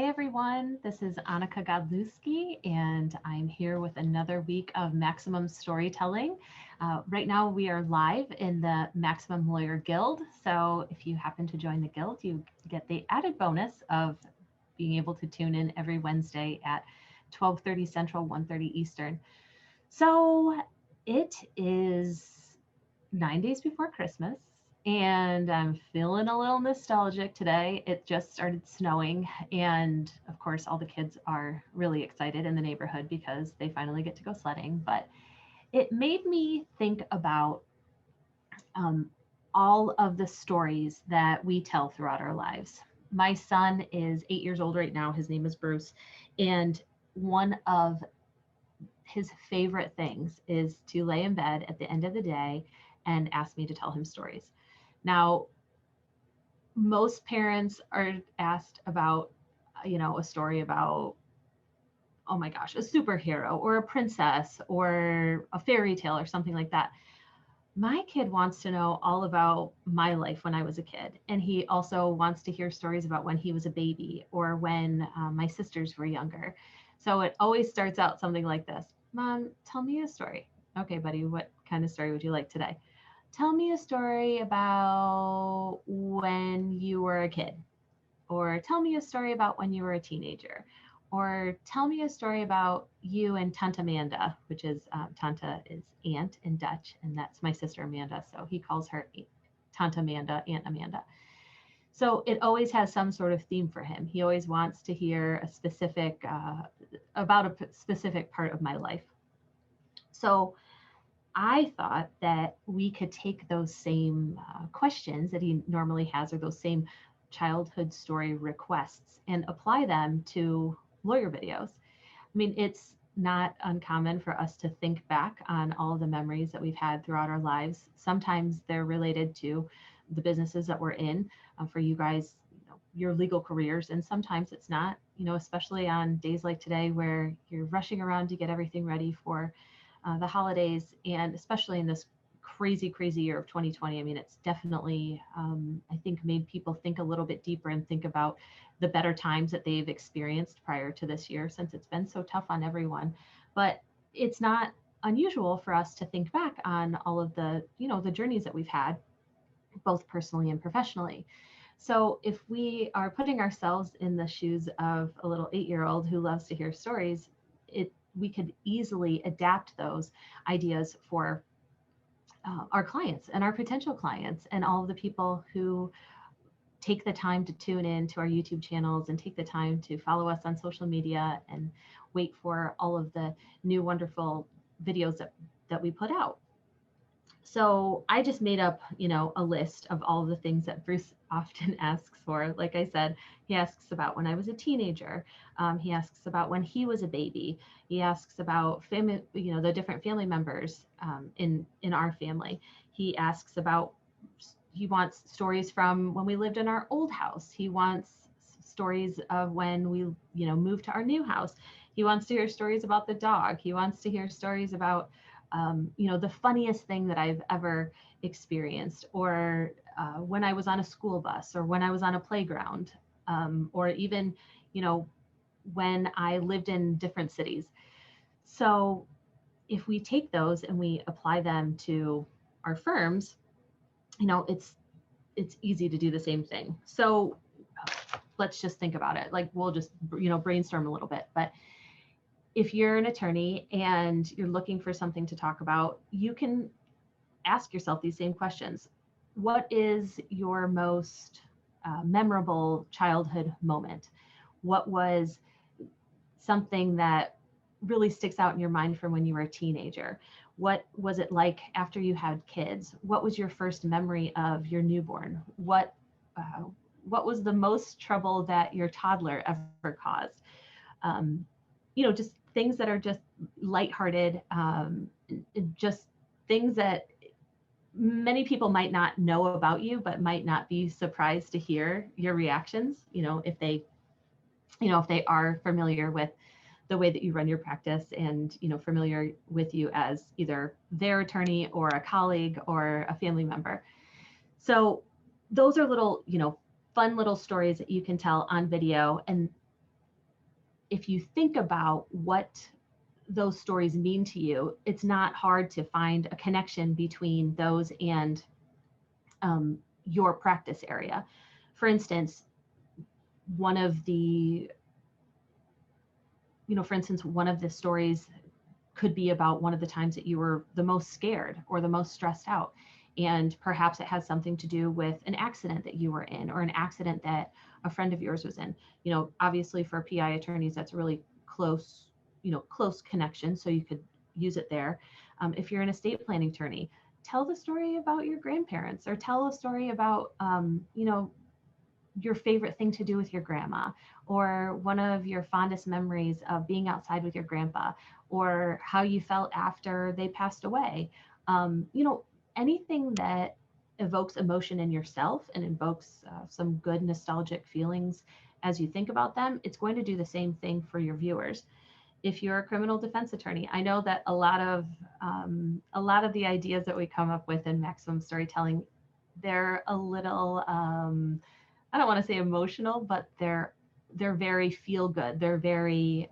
everyone. This is Anneke Godlewski, and I'm here with another week of Maximum Storytelling. Right now, we are live in the Maximum Lawyer Guild. So, if you happen to join the guild, you get the added bonus of being able to tune in every Wednesday at 12:30 Central, 1:30 Eastern. So, it is 9 days before Christmas, and I'm feeling a little nostalgic today. It just started snowing, and of course, all the kids are really excited in the neighborhood because they finally get to go sledding. But it made me think about um, all of the stories that we tell throughout our lives. My son is 8 years old right now. His name is Bruce, and one of his favorite things is to lay in bed at the end of the day and ask me to tell him stories. Now, most parents are asked about, a story about, oh my gosh, a superhero or a princess or a fairy tale or something like that. My kid wants to know all about my life when I was a kid. And he also wants to hear stories about when he was a baby or when my sisters were younger. So it always starts out something like this: Mom, tell me a story. Okay, buddy, what kind of story would you like today? Tell me a story about when you were a kid, or tell me a story about when you were a teenager, or tell me a story about you and Tante Amanda, which is Tante is aunt in Dutch, and that's my sister Amanda. So he calls her Tante Amanda, Aunt Amanda. So it always has some sort of theme for him. He always wants to hear a specific, about a specific part of my life. So I thought that we could take those same questions that he normally has, or those same childhood story requests, and apply them to lawyer videos. I mean, it's not uncommon for us to think back on all of the memories that we've had throughout our lives. Sometimes they're related to the businesses that we're in, for you guys, your legal careers, and sometimes it's not, especially on days like today where you're rushing around to get everything ready for the holidays, and especially in this crazy, crazy year of 2020. I mean, it's definitely, I think, made people think a little bit deeper and think about the better times that they've experienced prior to this year, since it's been so tough on everyone. But it's not unusual for us to think back on all of the, the journeys that we've had, both personally and professionally. So if we are putting ourselves in the shoes of a little 8-year-old who loves to hear stories, we could easily adapt those ideas for our clients and our potential clients and all of the people who take the time to tune in to our YouTube channels and take the time to follow us on social media and wait for all of the new wonderful videos that we put out. So I just made up, a list of all of the things that Bruce often asks for. Like I said, he asks about when I was a teenager. He asks about when he was a baby. He asks about family, the different family members in our family. He asks about, he wants stories from when we lived in our old house. He wants stories of when we, moved to our new house. He wants to hear stories about the dog. He wants to hear stories about the funniest thing that I've ever experienced, or when I was on a school bus, or when I was on a playground, or even, when I lived in different cities. So if we take those and we apply them to our firms, it's easy to do the same thing. So let's just think about it. Like, we'll just, brainstorm a little bit. But if you're an attorney and you're looking for something to talk about, you can ask yourself these same questions. What is your most memorable childhood moment? What was something that really sticks out in your mind from when you were a teenager? What was it like after you had kids? What was your first memory of your newborn? What was the most trouble that your toddler ever caused? Just things that are just lighthearted, just things that many people might not know about you, but might not be surprised to hear your reactions, if they are familiar with the way that you run your practice and, familiar with you as either their attorney or a colleague or a family member. So those are little, fun little stories that you can tell on video. And if you think about what those stories mean to you, it's not hard to find a connection between those and your practice area. For instance, one of the, one of the stories could be about one of the times that you were the most scared or the most stressed out. And perhaps it has something to do with an accident that you were in, or an accident that a friend of yours was in. Obviously for PI attorneys, that's a really close connection. So you could use it there. If you're an estate planning attorney, tell the story about your grandparents, or tell a story about, your favorite thing to do with your grandma, or one of your fondest memories of being outside with your grandpa, or how you felt after they passed away. Anything that evokes emotion in yourself and invokes some good nostalgic feelings as you think about them, it's going to do the same thing for your viewers. If you're a criminal defense attorney, I know that a lot of the ideas that we come up with in maximum storytelling, they're a little, I don't want to say emotional, but they're very feel good. They're very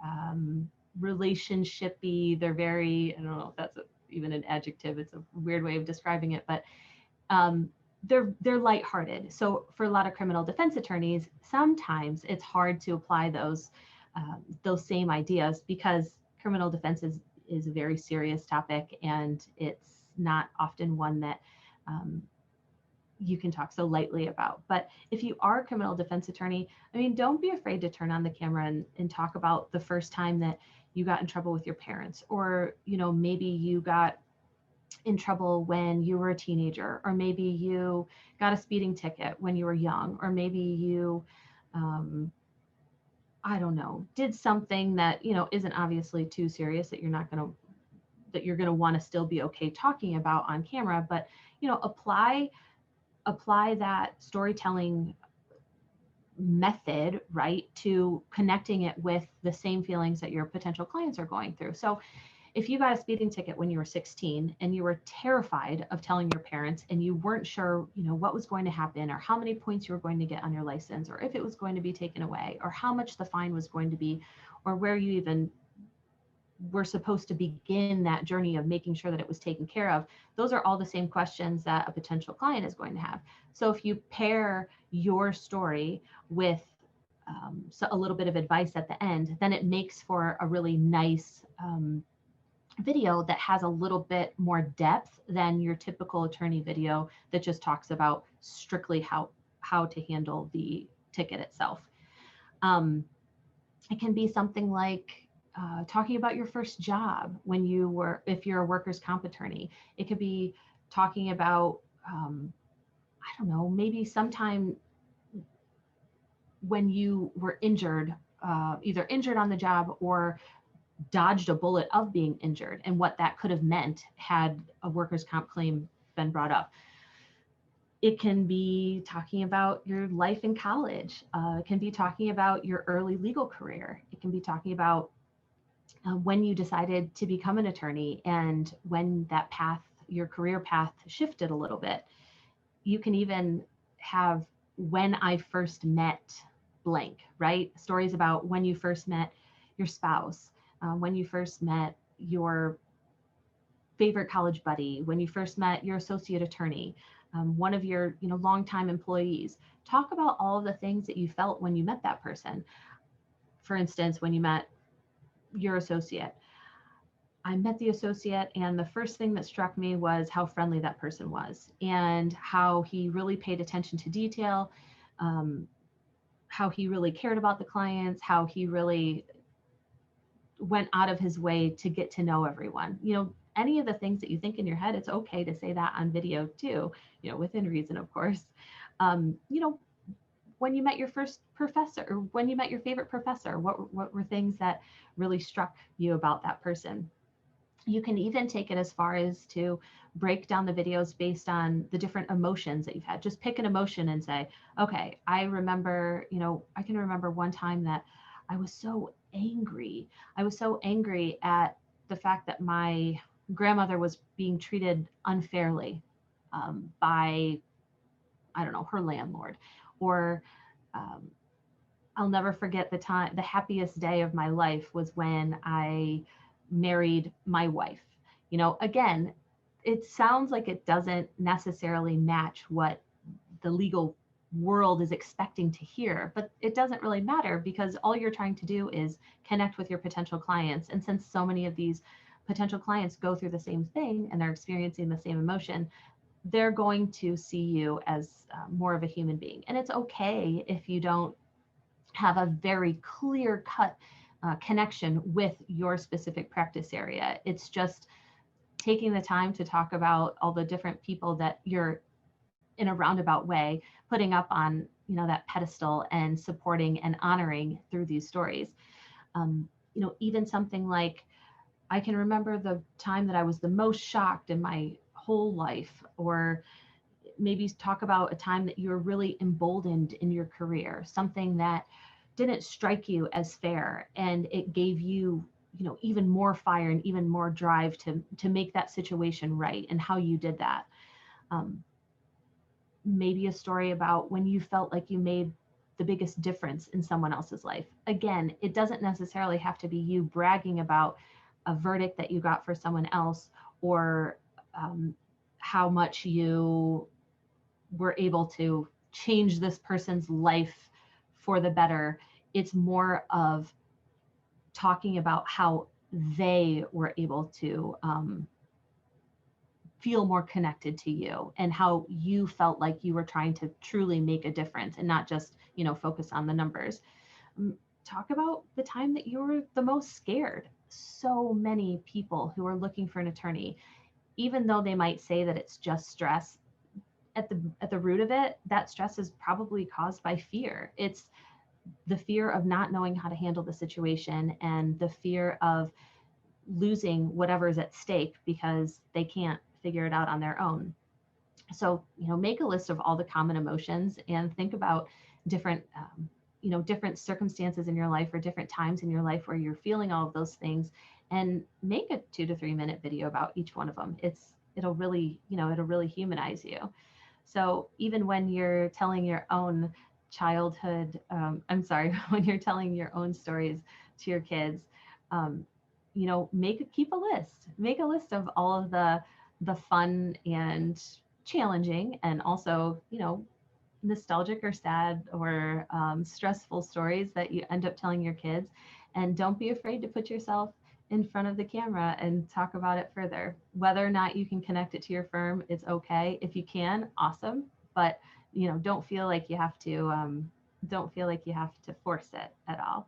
relationshipy. They're very, I don't know if that's even an adjective. It's a weird way of describing it, but they're lighthearted. So for a lot of criminal defense attorneys, sometimes it's hard to apply those same ideas, because criminal defense is a very serious topic, and it's not often one that you can talk so lightly about. But if you are a criminal defense attorney, I mean, don't be afraid to turn on the camera and talk about the first time that you got in trouble with your parents, or maybe you got in trouble when you were a teenager, or maybe you got a speeding ticket when you were young, or maybe you I don't know, did something that isn't obviously too serious, that you're going to want to still be okay talking about on camera. But apply that storytelling method, right, to connecting it with the same feelings that your potential clients are going through. So if you got a speeding ticket when you were 16 and you were terrified of telling your parents, and you weren't sure, what was going to happen, or how many points you were going to get on your license, or if it was going to be taken away, or how much the fine was going to be, or where you even were supposed to begin that journey of making sure that it was taken care of, those are all the same questions that a potential client is going to have. So if you pair your story with a little bit of advice at the end, then it makes for a really nice video that has a little bit more depth than your typical attorney video that just talks about strictly how to handle the ticket itself. It can be something like talking about your first job if you're a workers' comp attorney. It could be talking about, I don't know, maybe sometime when you were injured, either injured on the job or dodged a bullet of being injured, and what that could have meant had a workers' comp claim been brought up. It can be talking about your life in college. It can be talking about your early legal career. It can be talking about when you decided to become an attorney, and when that path, your career path, shifted a little bit. You can even have when I first met blank, right? Stories about when you first met your spouse, when you first met your favorite college buddy, when you first met your associate attorney, one of your longtime employees. Talk about all of the things that you felt when you met that person. For instance, when you met your associate, I met the associate, and the first thing that struck me was how friendly that person was, and how he really paid attention to detail, how he really cared about the clients, how he really went out of his way to get to know everyone. Any of the things that you think in your head, it's okay to say that on video too, within reason, of course. When you met your first professor, or when you met your favorite professor, what were things that really struck you about that person? You can even take it as far as to break down the videos based on the different emotions that you've had. Just pick an emotion and say, okay, I can remember one time that I was so angry. I was so angry at the fact that my grandmother was being treated unfairly by, I don't know, her landlord. Or I'll never forget the happiest day of my life was when I married my wife. You know, again, it sounds like it doesn't necessarily match what the legal world is expecting to hear, but it doesn't really matter because all you're trying to do is connect with your potential clients. And since so many of these potential clients go through the same thing and they're experiencing the same emotion, they're going to see you as more of a human being. And it's okay if you don't have a very clear cut connection with your specific practice area. It's just taking the time to talk about all the different people that you're in a roundabout way putting up on, you know, that pedestal and supporting and honoring through these stories. You know, even something like, I can remember the time that I was the most shocked in my whole life, or maybe talk about a time that you were really emboldened in your career, something that didn't strike you as fair and it gave you, you know, even more fire and even more drive to make that situation right, and how you did that. Maybe a story about when you felt like you made the biggest difference in someone else's life. Again, it doesn't necessarily have to be you bragging about a verdict that you got for someone else, or how much you were able to change this person's life for the better. It's more of talking about how they were able to feel more connected to you, and how you felt like you were trying to truly make a difference and not just, you know, focus on the numbers. Talk about the time that you were the most scared. So many people who are looking for an attorney, even though they might say that it's just stress, at the root of it, that stress is probably caused by fear. It's the fear of not knowing how to handle the situation, and the fear of losing whatever is at stake because they can't figure it out on their own. So, you know, make a list of all the common emotions and think about different, you know, different circumstances in your life or different times in your life where you're feeling all of those things, and make a 2 to 3 minute video about each one of them. It'll really, you know, it'll really humanize you. So even when you're telling your own childhood, when you're telling your own stories to your kids, you know, keep make a list of all of the fun and challenging, and also, you know, nostalgic or sad or stressful stories that you end up telling your kids. And don't be afraid to put yourself in front of the camera and talk about it further. Whether or not you can connect it to your firm, it's okay. If you can, awesome. But, you know, don't feel like you have to force it at all.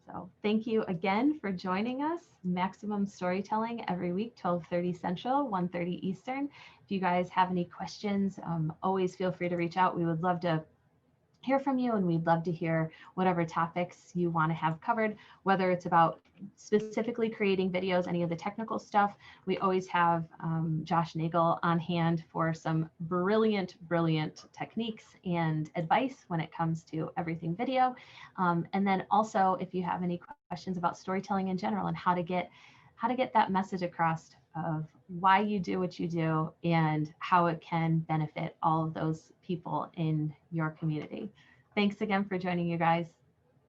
So thank you again for joining us. Maximum Storytelling every week, 12:30 Central, 1:30 Eastern. If you guys have any questions, always feel free to reach out. We would love to hear from you, and we'd love to hear whatever topics you want to have covered, whether it's about specifically creating videos, any of the technical stuff. We always have Josh Nagel on hand for some brilliant techniques and advice when it comes to everything video. And then also, if you have any questions about storytelling in general and how to get that message across of why you do what you do and how it can benefit all of those people in your community. Thanks again for joining, you guys.